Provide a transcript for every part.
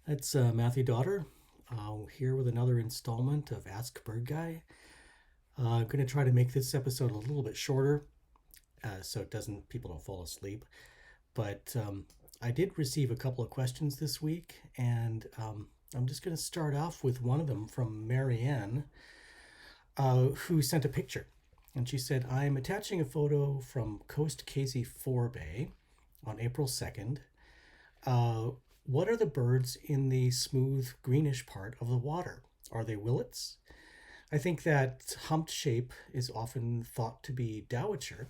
It's Matthew Dodder here with another installment of Ask Bird Guy. I'm going to try to make this episode a little bit shorter so it doesn't people don't fall asleep. But I did receive a couple of questions this week, and I'm just going to start off with one of them from Marianne, who sent a picture. And she said, I'm attaching a photo from Coast Casey Forebay on April 2nd. What are the birds in the smooth greenish part of the water? Are they willets? I think that humped shape is often thought to be dowitcher,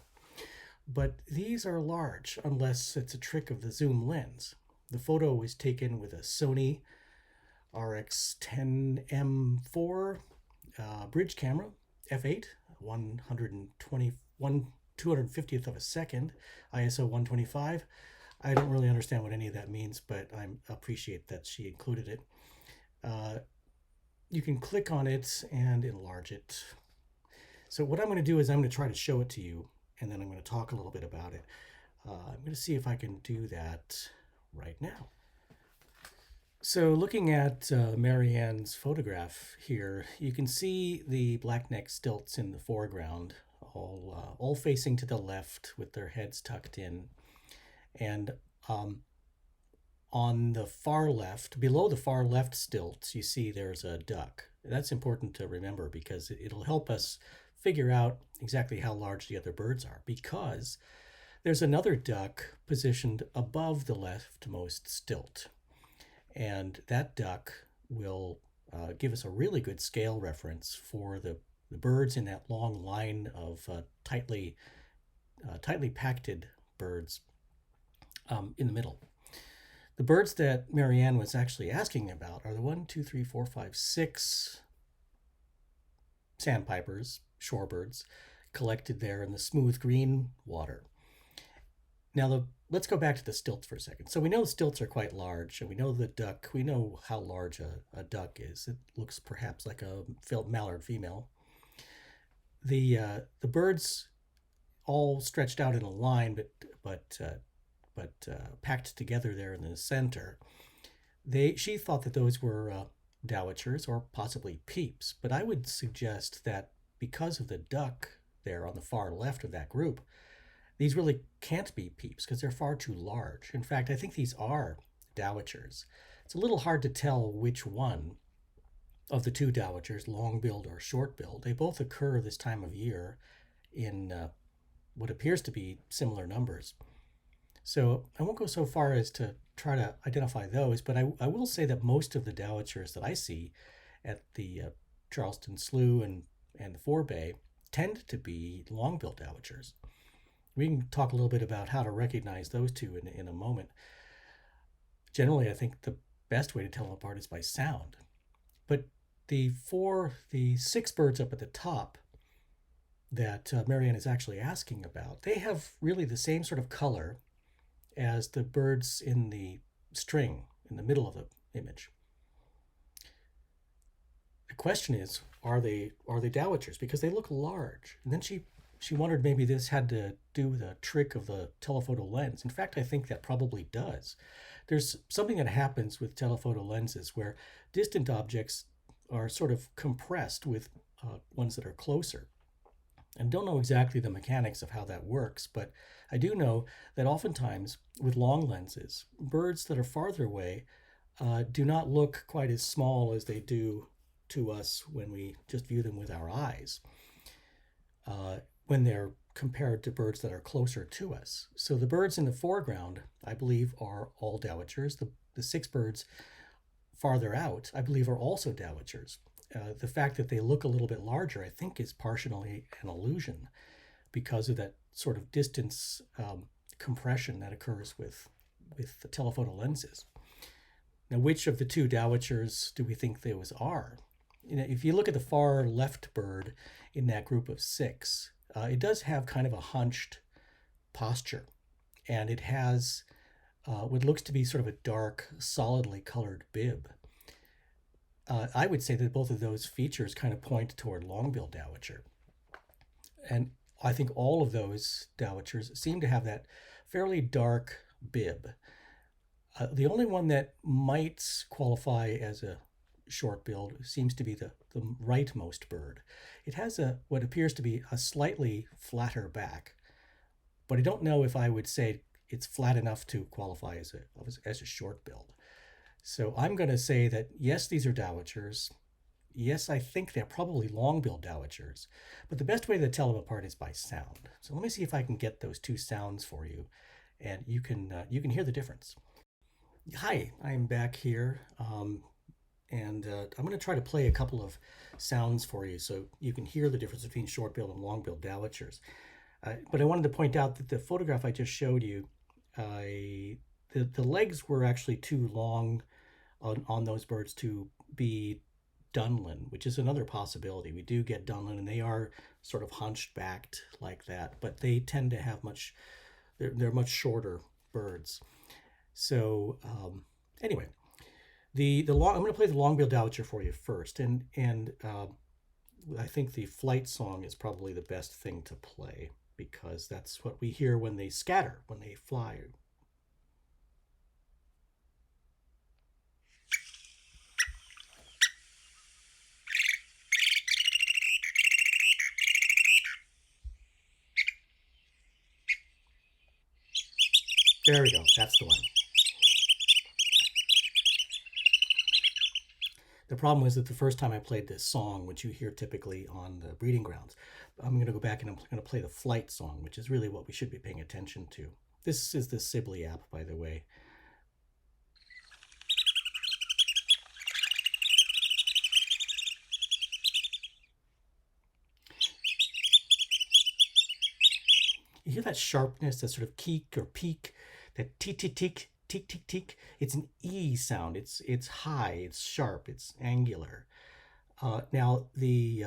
but these are large unless it's a trick of the zoom lens. The photo was taken with a Sony RX10M4 bridge camera, f8, 250th of a second, ISO 125. I don't really understand what any of that means, but I appreciate that she included it. You can click on it and enlarge it. So what I'm going to do is I'm going to try to show it to you, and then I'm going to talk a little bit about it. I'm going to see if I can do that right now. So looking at Marianne's photograph here, you can see the black-necked stilts in the foreground, all facing to the left with their heads tucked in. And on the far left, below the far left stilts, you see there's a duck. That's important to remember because it'll help us figure out exactly how large the other birds are, because there's another duck positioned above the leftmost stilt. And that duck will give us a really good scale reference for the birds in that long line of tightly packed birds in the middle. The birds that Marianne was actually asking about are the 6 sandpipers, shorebirds, collected there in the smooth green water. Now, let's go back to the stilts for a second. So we know the stilts are quite large, and we know the duck, we know how large a duck is. It looks perhaps like a mallard female. The birds all stretched out in a line, but packed together there in the center. She thought that those were dowitchers or possibly peeps, but I would suggest that because of the duck there on the far left of that group, these really can't be peeps because they're far too large. In fact, I think these are dowitchers. It's a little hard to tell which one of the two dowitchers, long-billed or short-billed. They both occur this time of year in what appears to be similar numbers. So I won't go so far as to try to identify those, but I will say that most of the dowitchers that I see at the Charleston Slough and the Forebay tend to be long-billed dowitchers. We can talk a little bit about how to recognize those two in a moment. Generally, I think the best way to tell them apart is by sound. But the 6 birds up at the top that Marianne is actually asking about, they have really the same sort of color as the birds in the string in the middle of the image. The question is, are they dowitchers? Because they look large. And then she wondered maybe this had to do with the trick of the telephoto lens. In fact, I think that probably does. There's something that happens with telephoto lenses where distant objects are sort of compressed with ones that are closer. And don't know exactly the mechanics of how that works, but I do know that oftentimes with long lenses, birds that are farther away do not look quite as small as they do to us when we just view them with our eyes, when they're compared to birds that are closer to us. So the birds in the foreground, I believe, are all dowitchers. The 6 birds farther out, I believe, are also dowitchers. The fact that they look a little bit larger, I think, is partially an illusion because of that sort of distance compression that occurs with the telephoto lenses. Now, which of the 2 dowitchers do we think those are? If you look at the far left bird in that group of 6, it does have kind of a hunched posture, and it has what looks to be sort of a dark, solidly colored bib. I would say that both of those features kind of point toward long-billed dowitcher. And I think all of those dowitchers seem to have that fairly dark bib. The only one that might qualify as a short-billed seems to be the rightmost bird. It has what appears to be a slightly flatter back, but I don't know if I would say it's flat enough to qualify as a short-billed. So I'm going to say that yes, these are dowitchers. Yes, I think they're probably long-billed dowitchers, but the best way to tell them apart is by sound. So let me see if I can get those two sounds for you, and you can hear the difference. Hi, I'm back here, and I'm going to try to play a couple of sounds for you so you can hear the difference between short-billed and long-billed dowitchers. But I wanted to point out that the photograph I just showed you, the legs were actually too long on those birds to be Dunlin, which is another possibility. We do get Dunlin, and they are sort of hunched backed like that, but they tend to have they're much shorter birds. So anyway, I'm going to play the long-billed dowitcher for you first, and I think the flight song is probably the best thing to play because that's what we hear when they scatter, when they fly. There we go. That's the one. The problem was that the first time I played this song, which you hear typically on the breeding grounds, I'm going to go back and I'm going to play the flight song, which is really what we should be paying attention to. This is the Sibley app, by the way. You hear that sharpness, that sort of keek or peak, that tick tick tick tick tick tick. It's an E sound. It's high. It's sharp. It's angular. Now the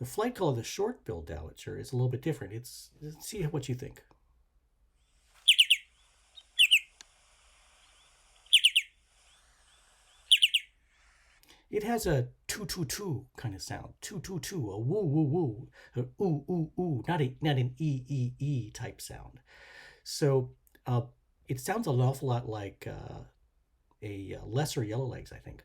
flight call of the short-billed dowitcher is a little bit different. Let's see what you think. It has a two kind of sound, two, a woo woo woo, a ooh ooh ooh, not an e type sound. So it sounds an awful lot like a lesser yellowlegs, I think.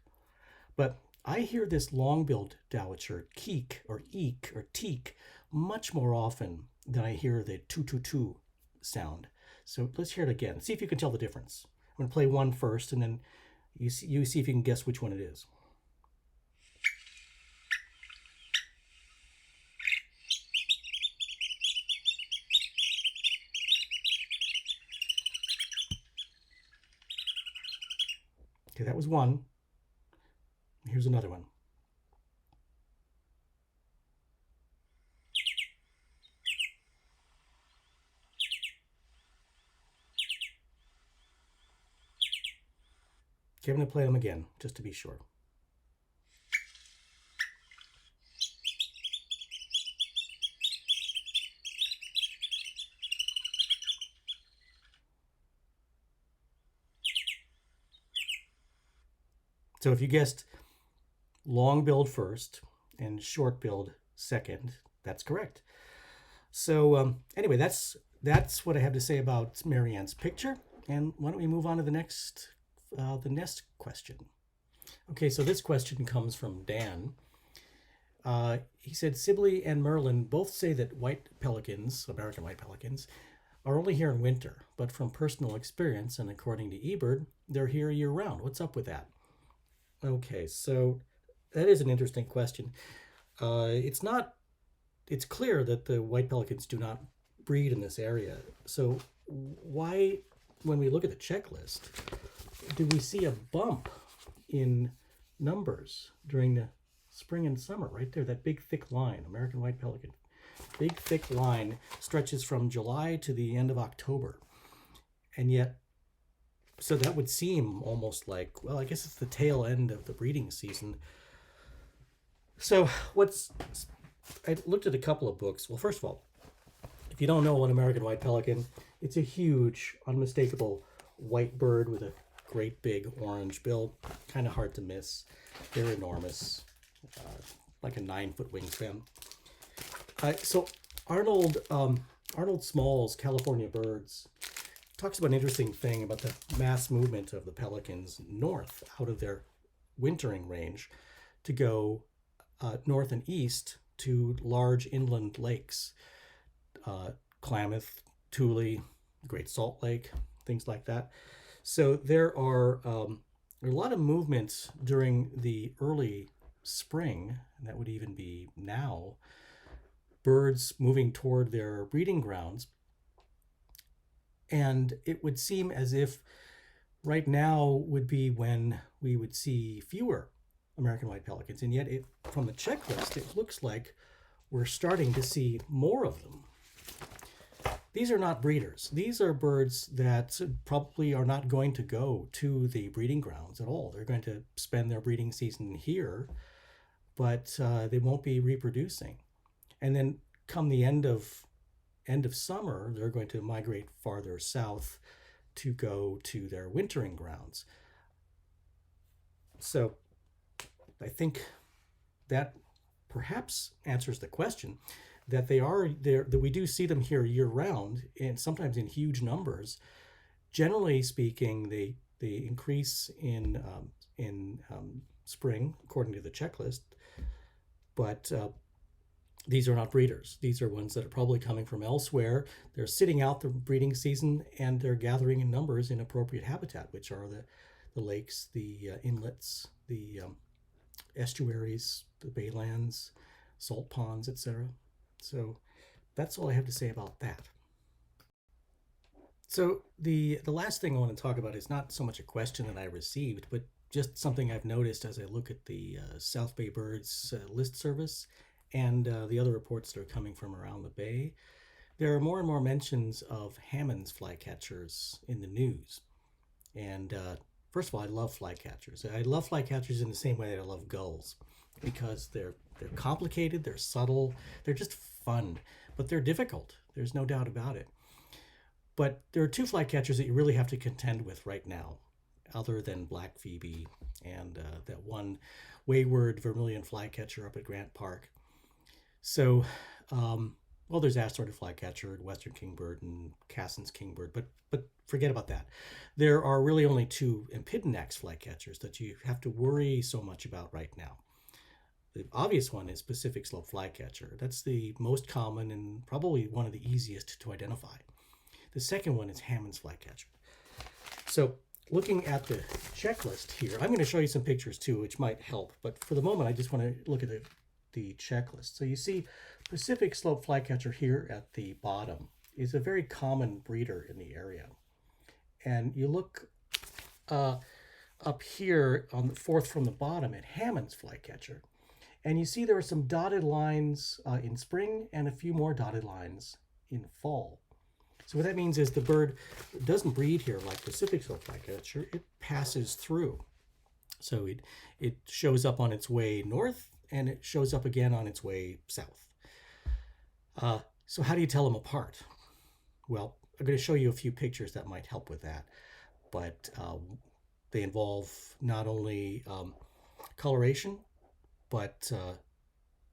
But I hear this long-billed dowitcher keek or eek or teak much more often than I hear the two sound. So let's hear it again. See if you can tell the difference. I'm going to play one first, and then you see if you can guess which one it is. Okay, that was one. Here's another one. Okay, I'm going to play them again, just to be sure. So if you guessed long-billed first and short-billed second, that's correct. So anyway, that's what I have to say about Marianne's picture. And why don't we move on to the next question. Okay, so this question comes from Dan. He said, Sibley and Merlin both say that white pelicans, American white pelicans, are only here in winter, but from personal experience and according to eBird, they're here year-round. What's up with that? Okay, so that is an interesting question. It's clear that the white pelicans do not breed in this area. So why, when we look at the checklist, do we see a bump in numbers during the spring and summer? Right there, that big thick line, American white pelican. Big thick line stretches from July to the end of October. And yet, so that would seem almost like, well, I guess it's the tail end of the breeding season. So I looked at a couple of books. Well, first of all, if you don't know an American white pelican, it's a huge, unmistakable white bird with a great big orange bill. Kind of hard to miss. They're enormous, like a 9-foot wingspan. So Arnold Small's California Birds talks about an interesting thing about the mass movement of the pelicans north out of their wintering range to go north and east to large inland lakes, Klamath, Tule, Great Salt Lake, things like that. So there are a lot of movements during the early spring, and that would even be now, birds moving toward their breeding grounds. And it would seem as if right now would be when we would see fewer American white pelicans. And yet, from the checklist, it looks like we're starting to see more of them. These are not breeders. These are birds that probably are not going to go to the breeding grounds at all. They're going to spend their breeding season here, but they won't be reproducing. And then come the end of summer, they're going to migrate farther south to go to their wintering grounds. So I think that perhaps answers the question that they are there, that we do see them here year round, and sometimes in huge numbers. Generally speaking, they increase in spring according to the checklist, but these are not breeders. These are ones that are probably coming from elsewhere. They're sitting out the breeding season, and they're gathering in numbers in appropriate habitat, which are the lakes, the inlets, the estuaries, the baylands, salt ponds, etc. So that's all I have to say about that. So the last thing I want to talk about is not so much a question that I received, but just something I've noticed as I look at the South Bay Birds list service and the other reports that are coming from around the bay. There are more and more mentions of Hammond's flycatchers in the news. And first of all, I love flycatchers. I love flycatchers in the same way that I love gulls, because they're complicated, they're subtle, they're just fun, but they're difficult. There's no doubt about it. But there are two flycatchers that you really have to contend with right now, other than Black Phoebe and that one wayward vermilion flycatcher up at Grant Park. So, well, there's Assorted flycatcher, Western kingbird, and Cassin's kingbird, but forget about that. There are really only two Empidonax flycatchers that you have to worry so much about right now. The obvious one is Pacific Slope flycatcher. That's the most common and probably one of the easiest to identify. The second one is Hammond's flycatcher. So looking at the checklist here, I'm going to show you some pictures too, which might help. But for the moment, I just want to look at the checklist. So you see Pacific Slope flycatcher here at the bottom is a very common breeder in the area. And you look up here on the fourth from the bottom at Hammond's flycatcher. And you see there are some dotted lines in spring and a few more dotted lines in fall. So what that means is the bird doesn't breed here like Pacific Slope flycatcher. It passes through. So it shows up on its way north, and it shows up again on its way south. So how do you tell them apart? Well, I'm going to show you a few pictures that might help with that. But they involve not only coloration, but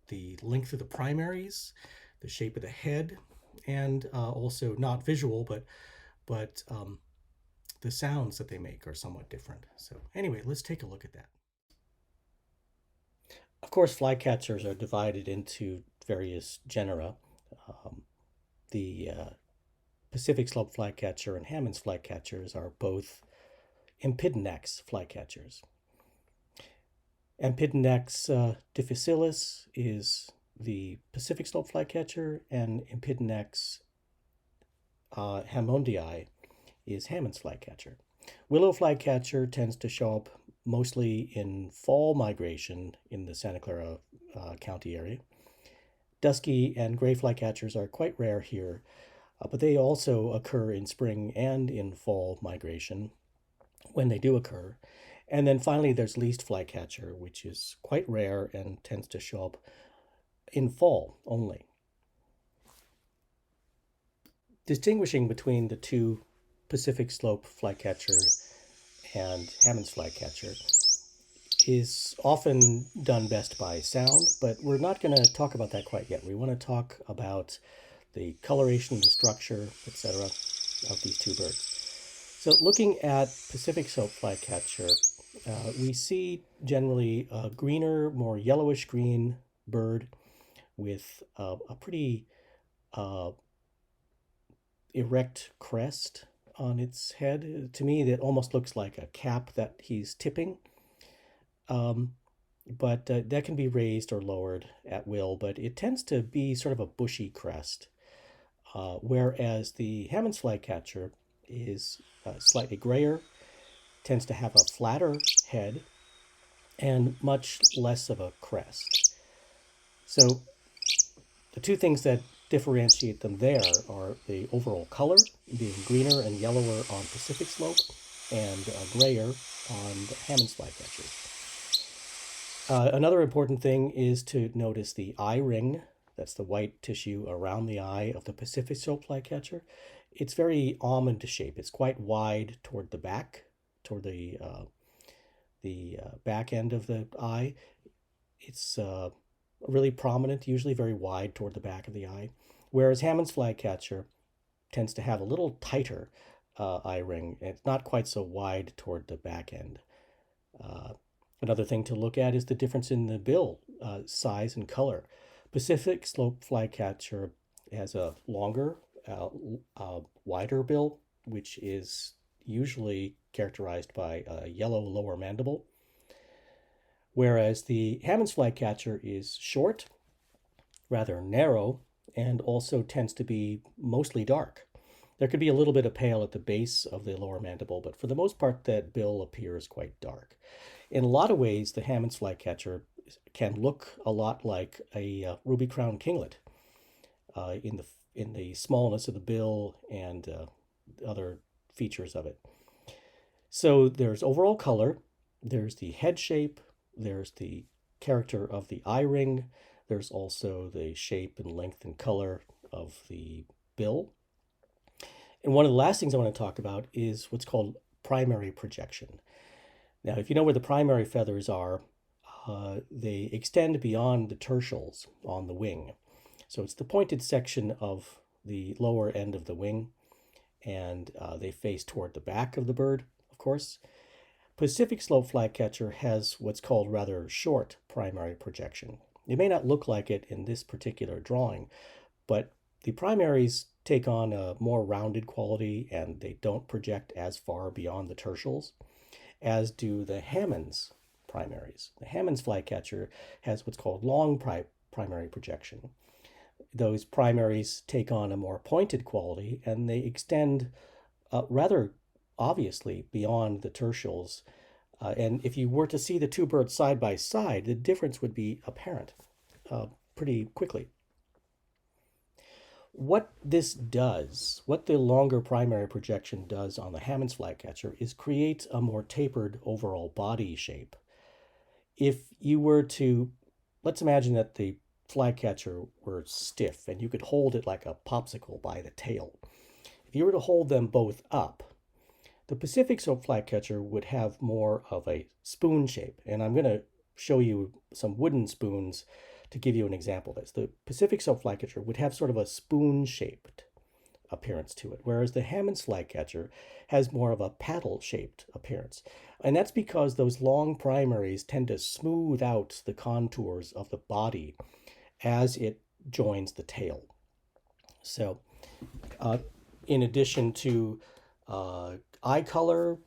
the length of the primaries, the shape of the head, and also not visual, but the sounds that they make are somewhat different. So anyway, let's take a look at that. Of course, flycatchers are divided into various genera. The Pacific Slope flycatcher and Hammond's flycatchers are both Empidonax flycatchers. Empidonax difficilis is the Pacific Slope flycatcher, and Empidonax hammondii is Hammond's flycatcher. Willow flycatcher tends to show up mostly in fall migration in the Santa Clara County area. Dusky and gray flycatchers are quite rare here, but they also occur in spring and in fall migration when they do occur. And then finally, there's least flycatcher, which is quite rare and tends to show up in fall only. Distinguishing between the two Pacific Slope flycatcher and Hammond's flycatcher is often done best by sound, but we're not going to talk about that quite yet. We want to talk about the coloration, the structure, etc. of these two birds. So looking at Pacific soap flycatcher, we see generally a greener, more yellowish green bird with a pretty uh, erect crest on its head. To me, that almost looks like a cap that he's tipping. Um, but that can be raised or lowered at will, but it tends to be sort of a bushy crest. Whereas the Hammond's flycatcher is slightly grayer, tends to have a flatter head, and much less of a crest. So the two things that differentiate them there are the overall color, being greener and yellower on Pacific slope, and grayer on the Hammond's flycatcher. Another important thing is to notice the eye ring. That's the white tissue around the eye of the Pacific soap flycatcher. It's very almond shape. It's quite wide toward the back, toward the back end of the eye. It's really prominent, usually very wide toward the back of the eye. Whereas Hammond's flycatcher tends to have a little tighter eye ring. It's not quite so wide toward the back end. Another thing to look at is the difference in the bill size and color. Pacific slope flycatcher has a longer, wider bill, which is usually characterized by a yellow lower mandible, whereas the Hammond's flycatcher is short, rather narrow, and also tends to be mostly dark. There could be a little bit of pale at the base of the lower mandible, but for the most part, that bill appears quite dark. In a lot of ways, the Hammond's flycatcher can look a lot like a ruby-crowned kinglet in the smallness of the bill and other features of it. So there's overall color, there's the head shape, there's the character of the eye ring, there's also the shape and length and color of the bill. And one of the last things I want to talk about is what's called primary projection. Now, if you know where the primary feathers are, they extend beyond the tertials on the wing. So it's the pointed section of the lower end of the wing, and they face toward the back of the bird, of course. Pacific slope flycatcher has what's called rather short primary projection. It may not look like it in this particular drawing, but the primaries take on a more rounded quality and they don't project as far beyond the tertials as do the Hammond's primaries. The Hammond's flycatcher has what's called long primary projection. Those primaries take on a more pointed quality and they extend rather obviously beyond the tertials. And if you were to see the two birds side by side, the difference would be apparent pretty quickly. What this does, what the longer primary projection does on the Hammond's flycatcher is create a more tapered overall body shape. If you were to, let's imagine that the flycatcher were stiff and you could hold it like a popsicle by the tail. If you were to hold them both up, the Pacific soap flycatcher would have more of a spoon shape. And I'm going to show you some wooden spoons to give you an example of this. The Pacific soap flycatcher would have sort of a spoon-shaped appearance to it, whereas the Hammond's flycatcher has more of a paddle-shaped appearance. And that's because those long primaries tend to smooth out the contours of the body as it joins the tail. So in addition to eye color,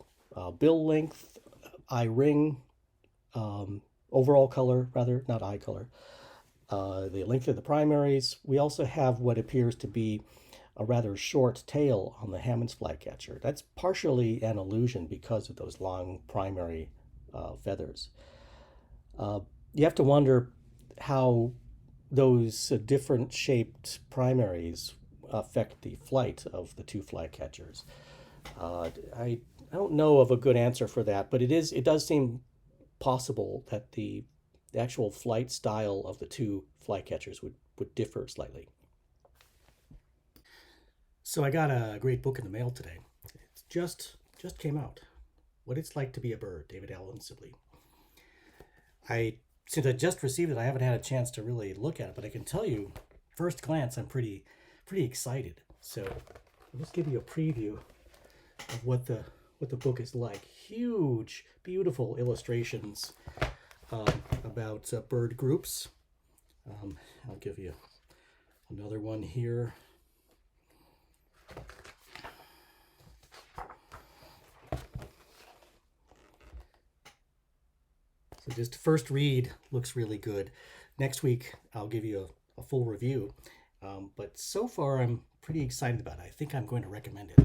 bill length, eye ring, overall color, rather, not eye color, the length of the primaries, we also have what appears to be a rather short tail on the Hammond's flycatcher. That's partially an illusion because of those long primary feathers. You have to wonder how those different shaped primaries affect the flight of the two flycatchers. I don't know of a good answer for that, but it does seem possible that the actual flight style of the two flycatchers would differ slightly. So I got a great book in the mail today. It just came out. What It's Like to Be a Bird, David Allen Sibley. Since I just received it, I haven't had a chance to really look at it, but I can tell you, first glance, I'm pretty excited. So I'll just give you a preview of what the book is like. Huge, beautiful illustrations about bird groups. I'll give you another one here. So just first read looks really good. Next week I'll give you a full review. But so far I'm pretty excited about it. I think I'm going to recommend it.